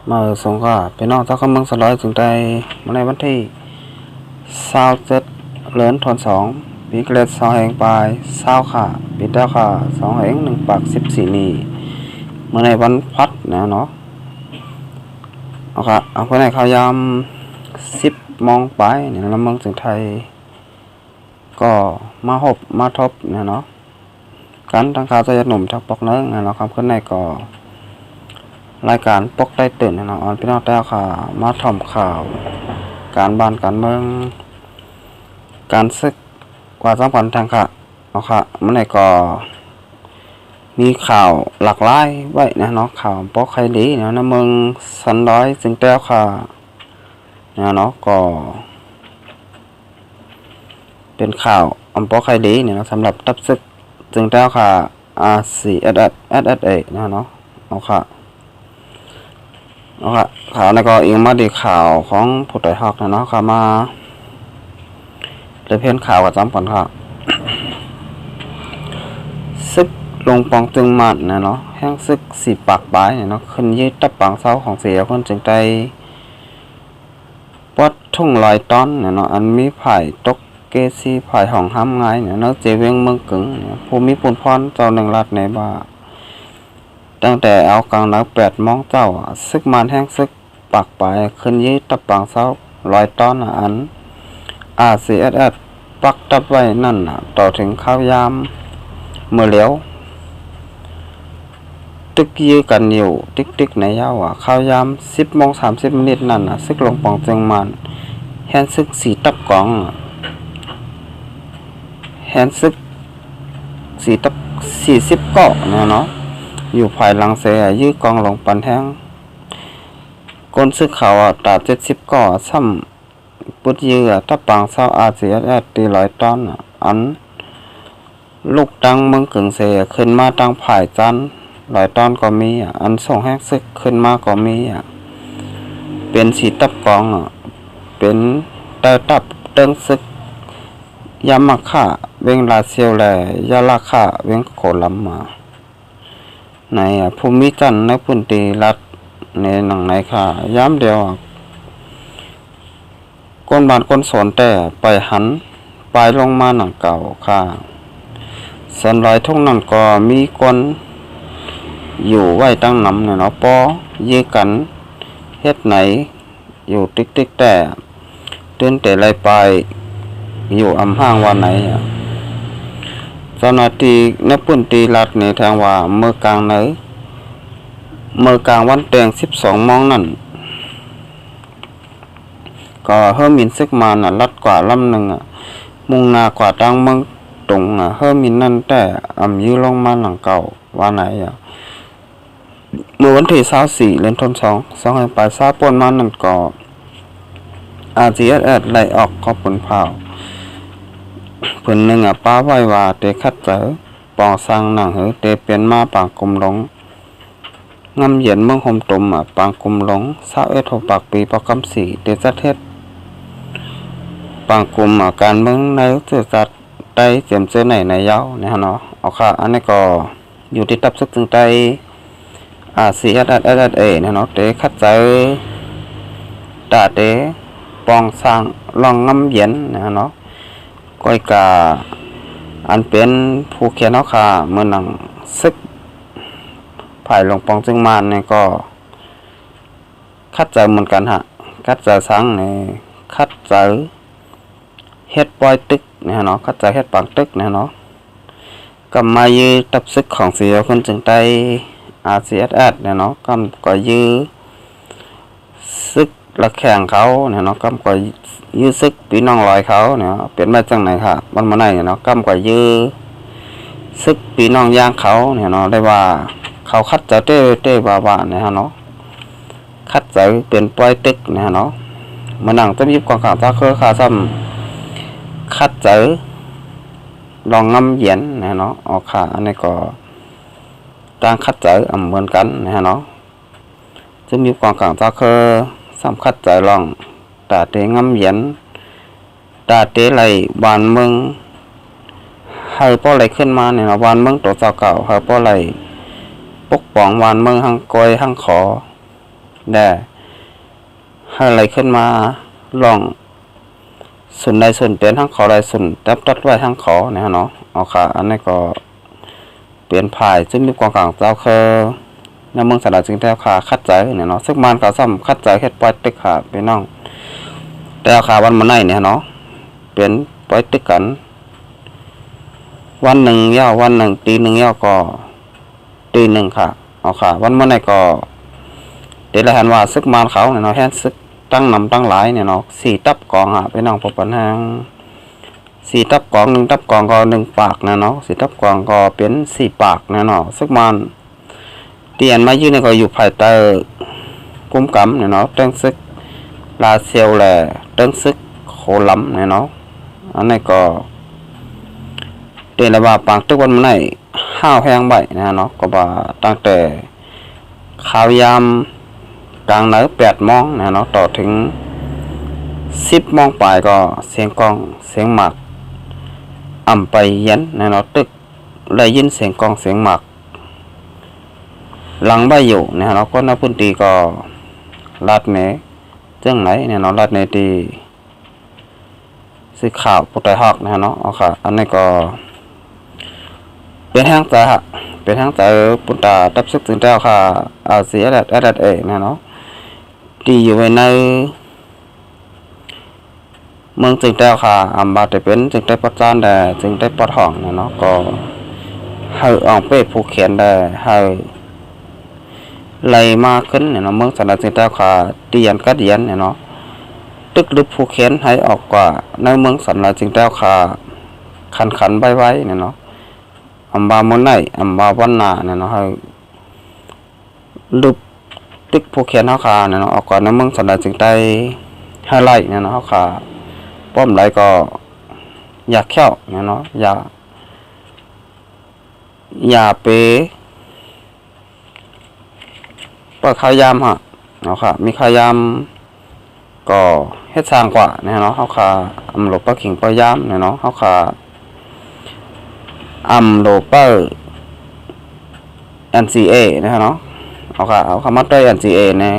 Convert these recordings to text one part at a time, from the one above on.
มาส่งก็ไปนอกเจ้าคำเมืองสลอยถึงใจมาในวันที่27เดือนธันวาคมปีเกล็ด2แห่งปลาย20ค่ะปีเจ้าค่ะ2แห่ง1ปาก14นี้เมื่อในวันพัดเนาะเอาค่ะเอาเพื่อนให้เขายาม10 โมงไปเนี่ยแล้วเมืองถึงไทยก็มาหบมาทบเนาะกันทางข่าวจะหนุ่มทักปอกเนื้อเนาะครับเพื่อนในก็รายการปกได้ตื่นเนาะออนพี่น้องแต้วค่ะมาถ่อมข่าวการบ้านการเมืองการศึกกว่า2,000ทางค่ะเอาค่ะเมื่อไหร่ก็มีข่าวหลากหลายไว้เนาะข่าวปกใครดีเนาะในเมืองสันดอยจึงแต้วค่ะเนาะก็เป็นข่าวอันปกใครดีเนี่ยสำหรับทับศึกจึงแต้วค่ะ RCSS เนาะเอาค่ะข่าวในก็อิงมาดีข่าวของผู้ต่อยฮอกเนาะค่ะมาเลยเพี้ยนข่าวกับจำก่อนค่ะซึกลงปองจึงมันเนาะแห้งซึกสีปากบายเนาะขึ้นยืดตับปังเสาของเสียคนจึงใจวัดทุ่งลอยต้อนเนาะอันมีไผ่ตกเกซีไผ่ห้องห้ำไงเนาะเจเวงเมืองกึ่งภูมิปุนพรเจ้าหนึ่งรัดในบ่าตั้งแต่เอากลางนัก8 โมงเจ้าซึกมันแห้งซึกปากไปขึ้นยืดตับปังเสาลอยต้อนอันRCSS ปักตับไว้นั่นต่อถึงข้าวยามเมื่อเลี้ยวตึกยื้อกันอยู่ติ๊กในยาวข้าวยาม10:30นั่นซึกลงปองจึงมันแฮนซึกสีตับกองแฮนซึกสีตับ40 เกาะเนาะอยู่ภายหลังเสียยื้อกองลงปันแห้งก้นซึกเขาตา70 เกาะซ้ำปุดยื้อตับปังเศร้าRCSSตีลอยต้อนอันลูกดังเมืองกึ่งเสียขึ้นมาดังผายจันหลายตอนก็มีอันส่งแฮกซึกขึ้นมาก็มีเป็นสีตับกองเป็นแต่ตับเติงซึกยามาค่าเวงลาเซียวแลยาลาค่าเวงโคลัมมาในภูมิจันทร์ในพื้นที่รัฐในหนังในค่ะย้ำเดียวก้นบานก้นสนแต่ไปหันปลายลงมาหนังเก่าค่ะสันลอยทุ่งนั่นก็มีคนอยู่ไว้ตั้งน้ำเนาะปอยื้อกันเฮ็ดไหนอยู่ติ๊กแต่เดินแต่ไรไปอยู่อำห้างวันไหนเจ้าหน้าที่ในพื้นที่รัฐในทางว่าเมื่อกลางไหนเมื่อกลางวันแดง12 โมงนั่นก็เฮิมินซึกมาลัดกว่าลำหนึ่งมุ่งหน้ากว่าดังเมืองตรงเฮิมินนั่นแต่ยื้อลงมาหลังเก่าว่าไหนเมื่อวันที่24 เดือนธันวาคม2แห่งปลายซาป่นมานั่นก็RCSS ไล่ออกขอบผลเผาเพิ่นหนึ่งป้าไว้ว่าเตคัดเจอปองสร้างหนังเตเปลี่ยนมาปางกลมหลงงำเหย็นเมืองห่มตุ่มปางกลมหลง21 6 ปากปีปอกำ4เตจัดเทศปางกลมการเมืองในเสือจัดได้เสียมเสื้อไหนในเย้าเนาะเอาค่ะอันนี้ก็อยู่ที่ตับซึกถึงใจRCSS เนาะเตคัดเจอตาเตปองสร้างลองงำเหย็นเนาะก้อยกาอันเป็นผู้เขียนเนาะค่ะเมื่อหนังซึกภายลงปองจึงมานเนี่ยก็คัดเจอเหมือนกันคัดเจอสังเนี่ยคัดเจอเฮ็ดปอยตึกเนาะคัดเจอเฮ็ดปังตึกเนาะก็มายื้อตับซึกของเสียคนจึงได้RCSS เนาะก็ยื้อซึกละแข่งเขาเนาะก็ยื้อซึกพี่น้องลอยเขาเนี่ยเป็นมาจังไหนค่ะมันมาไหนเนาะก็ยื้อซึกพี่น้องย่างเขาเนาะได้ว่าเขาคัดเจอเต้ว่าเนาะคัดเจอเป็นปล่อยตึกเนาะมานั่งจะมีกองข่าวตาเครือข่าวซ้ำคัดเจอลองงำเหย็นเนาะออกค่ะอันนี้ก็ต่างคัดเจอเหมือนกันเนาะจะมีกองข่าวตาเครือซ้ำคัดเจอลองตาเตงำเหย็นตาเตไหลบานเมืองให้ป้อไหลขึ้นมาเนี่ยบานเมืองตัวเจ้าเก่าให้ป้อไหลปกป้องวานเมืองหังกอยหังขอ ได้ให้อะไรขึ้นมาลองส่วนใดส่วนเป็นทั้งขอใดส่วนตัดไว้ทั้งขอนะเนาะเอาค่ะอันนี้ก็เปลี่ยนภายซึ่งมีความกลางเจ้าคือในเมืองสระจึงแท้ค่ะคัดใจเนี่ยเนาะซึ่งมันก็ซ้ำคัดใจเฮ็ดปล่อยตึกค่ะพี่น้องแต่ค่ะวันมื้อไหนเนี่ยเนาะเปลี่ยนปล่อยตึกกันวันหนึ่งย่อวันหนึ่งตีหนึ่งย่อก็ตีหนึ่งค่ะเอาค่ะวันมื้อไหนก็เดี๋ยวเราเห็นว่าซึกมันเขาเนี่ยเนาะแฮนซึกตั้งนำตั้งหลายเนี่ยเนาะ4ตับกองอ่ะพี่น้องพบปัญหา4ตับกอง1ตับกองก็1ปากนะเนาะ4ตับกองก็เป็น4ปากนะเนาะซึกมันเตียนมายืนเนี่ยก็อยู่ภายใต้กุมกำเนี่ยเนาะตั้งซึกลาเซียวแหละตั้งซึกโคล้ำเนี่ยเนาะอันนี้ก็เดี๋ยวเราว่าปางตึกวันมื้อไหนห้าวแห้งใบนะเนาะก็ว่าตั้งแต่ข่าวยามกลางเนื้อ8 โมงนะเนาะต่อถึง10 โมงปลายก็เสียงกองเสียงหมากอ่ำไปเย็นนะเนาะตึกได้ยินเสียงกองเสียงหมากหลังใบอยู่นะเนาะก็นักพื้นที่ก็ลาดเนจังไหนเนี่ยเนาะลาดเนตีซื้อข่าวปุตไตฮอกนะเนาะเอาค่ะอันนี้ก็เป็นทางใจฮะเป็นทางใจปุตตาตับซึกถึงเจ้าค่ะเอาเสียดัดเองนะเนาะที่อยู่ในเมืองจึงเจ้าค่ะอัมบาแต่เป็นจึงได้ปัจจานได้จึงได้ปอดห้องนะเนาะก็ให้ออกเป้ผู้เขียนได้ให้ไหลมาขึ้นเนี่ยเนาะเมืองสันดานจึงเจ้าค่ะเตียนกัดเย็นเนี่ยเนาะตึกลึกผู้เขียนให้ออกกว่าในเมืองสันดานจึงเจ้าค่ะขันใบไว้เนี่ยเนาะอัมบามื้อไหนอัมบาวันหน้าเนี่ยเนาะให้ลึกตึกผู้เขียนเฮาค่ะเนี่ยเนาะออกกว่าในเมืองสันดานจึงได้ให้ไล่เนี่ยเนาะเฮาค่ะป้อมไหลก็อยากเข้าเนี่ยเนาะอย่าไปเปิดขายามฮะเนาะค่ะมีขายามก็เฮ็ดสร้างกว่าเนี่ยเนาะเฮาค่ะอำโลปะขิงปะยามเนี่ยเนาะเฮาค่ะอำโลเปอร์ NCA นะเนาะเอาค่ะเอาคำว่าด้วย NCA เนี่ย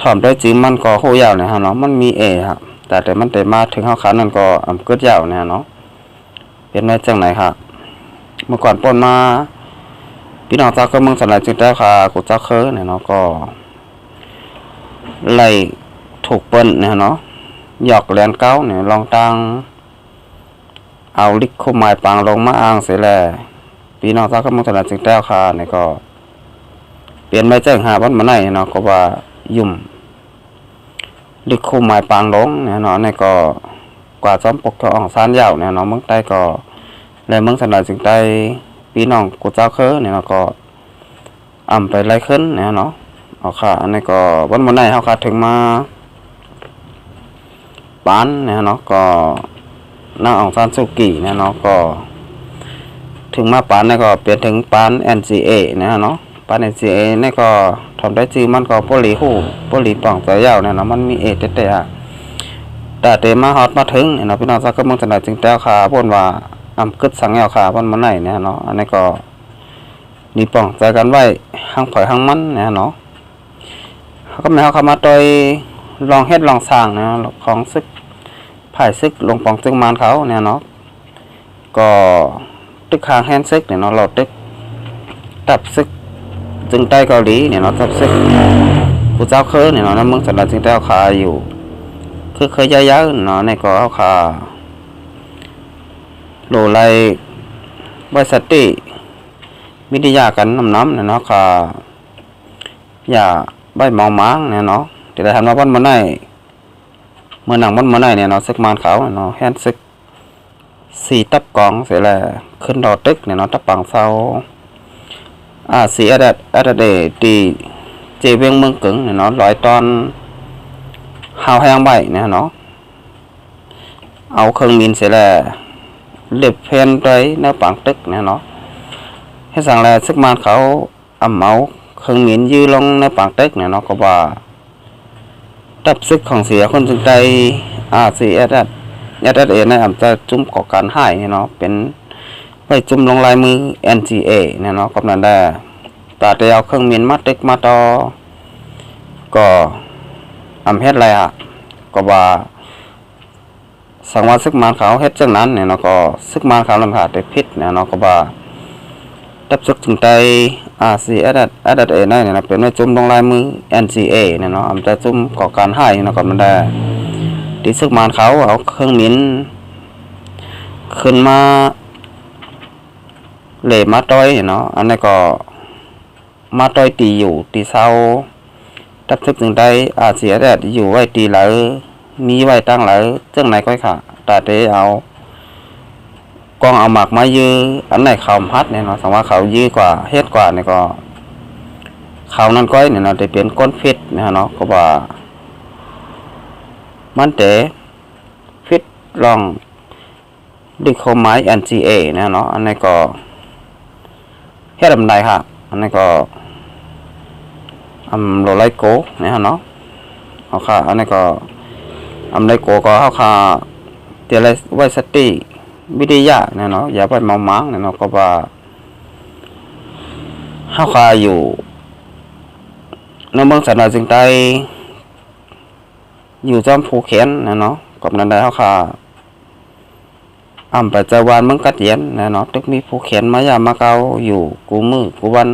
ถอมด้วยจีมันก็โหยาวเนี่ยฮะเนาะมันมี A ครับแต่มันแต่มาถึงเฮาขานั่นก็อำเกิดยาวเนี่ยเนาะเป็นมาจังไหนครับเมื่อก่อนป่นมาพี่น้องเจ้าก็เมืองสันหลายจึงได้ค่ะกูเจ้าเคยเนี่ยเนาะก็ไล่ถูกเปิ้นเนี่ยเนาะหยอกแหลนเก้าเนี่ยลองตังเอาลิกคุมไม้ปางลงมาอ้างเสียแลพี่น้องเจ้าก็เมืองสันหลายจึงได้ค่ะเนี่ยก็เปลี่ยนไม่แจ้งหาวันมาไหนเนาะก็ว่ายุ่มลิกคุมไม้ปางลงเนี่ยเนาะเนี่ยก็กว่าจอมปกทองซานยาวเนี่ยเนาะเมืองใต้ก็และเมืองสันหลายจึงได้พี่น้องกูเจ้าเคยเนี่ยก็อ่ำไปไล่ขึ้นเนี่ยเนาะเอาค่ะอันนี้ก็วันมื้อไหนเฮาค่ะถึงมาปานเนี่ยเนาะก็นางองซานซูกิเนี่ยเนาะก็ถึงมาปานเนี่ยก็เปลี่ยนถึงปาน NCA เนี่ยเนาะปาน NCA เนี่ยก็ทำได้ชื่อมันก็ปลีฮู้ปลีป่องใจยาวเนี่ยเนาะมันมีเอแต่แต่เตมาฮอดมาถึงเนี่ยเนาะพี่น้องซักก็เมืองจังได๋จึงแต้วค่ะพ่นว่าอำกึดสังแอวค่ะวันมื้อไหนเนี่ยเนาะอันนี้ก็นี่ป้องใจกันไว้หังข่อยหังมันเนี่ยเนาะเขาก็ไม่เฮาเข้ามาโดยลองเฮ็ดลองสร้างนะของซึกภายซึกลงปองซึกมานเขาเนี่ยเนาะก็ตึกข้างแฮนซึกเนี่ยเนาะเราตึกตับซึกจึงใต้เกาหลีเนี่ยเนาะตับซึกผู้เจ้าเคยเนี่ยเนาะในเมืองสันดานจึงแต้วค่ะอยู่คือเคยย้ายๆเนาะในก็เฮาค่ะโลไลบริษัทที่มิได้ยากันน้ำเนี่ยเนาะค่ะอย่าใบมองม้างเนี่ยเนาะที่ได้ทำมาวันมื้อไหนเมื่อหนังวันมื้อไหนเนี่ยเนาะซึกมานเขาเนาะแฮนซึก4ตับกองเสียแลขึ้นดอตึกเนี่ยเนาะตับปังเซาสีอดัดเดตีเจเวียงเมืองกึ่งเนี่ยเนาะ100 ตอนหาวแห้งใบเนี่ยเนาะเอาเครื่องมินเสียแลเล็บเพนไปในปังตึกเนี่ยเนาะให้สั่งแลซึกมานเขาอำเมาเครื่องมินยื้อลงในปังตึกเนี่ยเนาะก็ว่าตับซึกของเสียคนจึงใจสีแอดเอในอำจะจุ่มก่อการให้เนี่ยเนาะเป็นไปจุ่มลงลายมือ NCA เนี่ยเนาะกำนันได้ตาเดียวเครื่องมินมาตึกมาต่อ ก็อำเฮ็ดอะไรก็ว่าสังวาซึกมานเขาเฮ็ดจังนั้นเนี่ยเนาะก็ซึกมานเขาลำขาดได้ผิดเนี่ยเนาะก็ว่าดับซึกถึงใจRCSSนั่นเนี่ยนะเป็นไว้จุ่มลงลายมือ NCA เนี่ยเนาะอำจะจุ่มก่อการให้เนาะก็มันได้ที่ซึกมานเขาเอาเครื่องมิ้นขึ้นมาเหลมาต้อยเนาะอันนี้ก็มาต้อยตีอยู่ตีเศร้าดับซึกถึงใจRCSSอยู่ไว้ตีเหลอมีไว้ตั้งเหลอซึ่งไหนก็ค่ะแต่เดเอากองเอาหมากมายื้ออันไหนเขาพัดเนี่ยเนาะสมมติว่าเขายื้อกว่าเฮ็ดกว่าเนี่ยก็เขานั่นก้อยเนี่ยเนาะจะเป็นก้นฟิตนะเนาะก็ว่ามันเตะฟิตลองด้วยข้อหมาย NCA นะเนาะอันนี้ก็เฮ็ดลำไดค่ะอันนี้ก็โลไลโกเนี่ยเนาะเอาค่ะอันนี้ก็ไลโกก็เฮาค่ะเตลัยไว้สติวิทยาเนี่ยเนาะอย่าไปเมามังเนี่ยเนาะก็ว่าเฮาค่ะอยู่ในเมืองสันนิจึงใต้อยู่จอมภูเข็นนะเนาะกับนั้นได้เฮาค่ะปัจจุบันเมืองกัดเย็นนะเนาะตึกมีภูเข็นมายามมาเกาอยู่กูมือกูวัน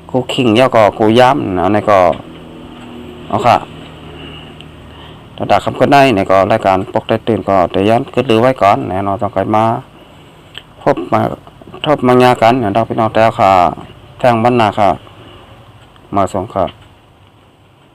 กูขิงยาก็กูย้ำนะนี่ก็เอาค่ะถ้าดักคำก็ได้เนี่ยก็รายการปกติตื่นก็แต่ย้อนก็ลือไว้ก่อนเนี่ยเนาะต้องไปมาพบมางานกันเนี่ยเราพี่น้องแต่ค่ะแทงบรรณาค่ะมาส่งค่ะ